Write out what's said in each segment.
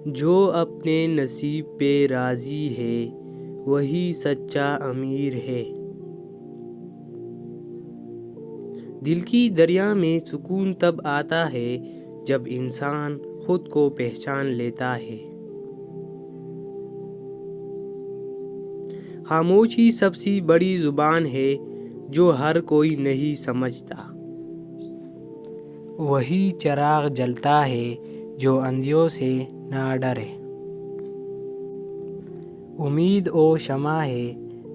جو اپنے نصیب پہ راضی ہے وہی سچا امیر ہے۔ دل کی دریا میں سکون تب آتا ہے جب انسان خود کو پہچان لیتا ہے۔ خاموشی سب سے بڑی زبان ہے جو ہر کوئی نہیں سمجھتا۔ وہی چراغ جلتا ہے جو اندھیروں سے نہ ڈرے۔ امید وہ شمع ہے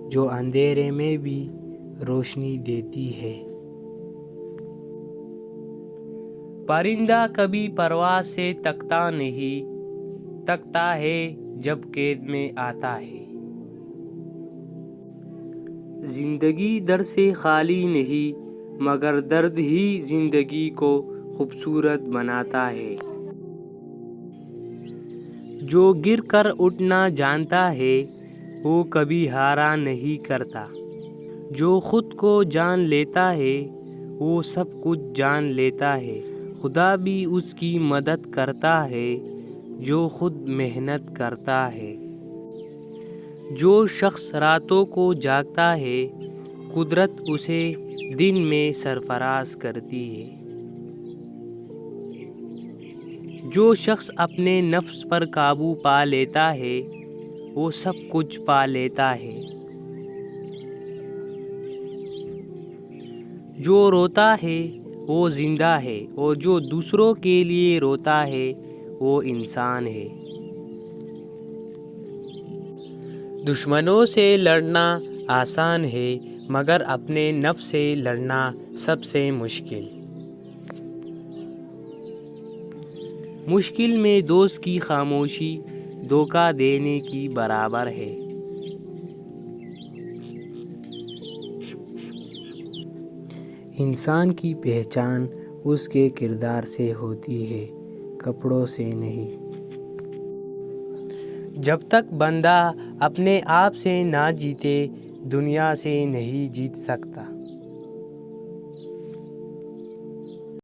جو اندھیرے میں بھی روشنی دیتی ہے۔ پرندہ کبھی پرواز سے تکتا نہیں، تکتا ہے جب قید میں آتا ہے۔ زندگی درد سے خالی نہیں مگر درد ہی زندگی کو خوبصورت بناتا ہے۔ جو گر کر اٹھنا جانتا ہے وہ کبھی ہارا نہیں کرتا۔ جو خود کو جان لیتا ہے وہ سب کچھ جان لیتا ہے۔ خدا بھی اس کی مدد کرتا ہے جو خود محنت کرتا ہے۔ جو شخص راتوں کو جاگتا ہے قدرت اسے دن میں سرفراز کرتی ہے۔ جو شخص اپنے نفس پر قابو پا لیتا ہے وہ سب کچھ پا لیتا ہے۔ جو روتا ہے وہ زندہ ہے اور جو دوسروں کے لیے روتا ہے وہ انسان ہے۔ دشمنوں سے لڑنا آسان ہے مگر اپنے نفس سے لڑنا سب سے مشکل۔ مشکل میں دوست کی خاموشی دھوکہ دینے کی برابر ہے۔ انسان کی پہچان اس کے کردار سے ہوتی ہے، کپڑوں سے نہیں۔ جب تک بندہ اپنے آپ سے نہ جیتے دنیا سے نہیں جیت سکتا۔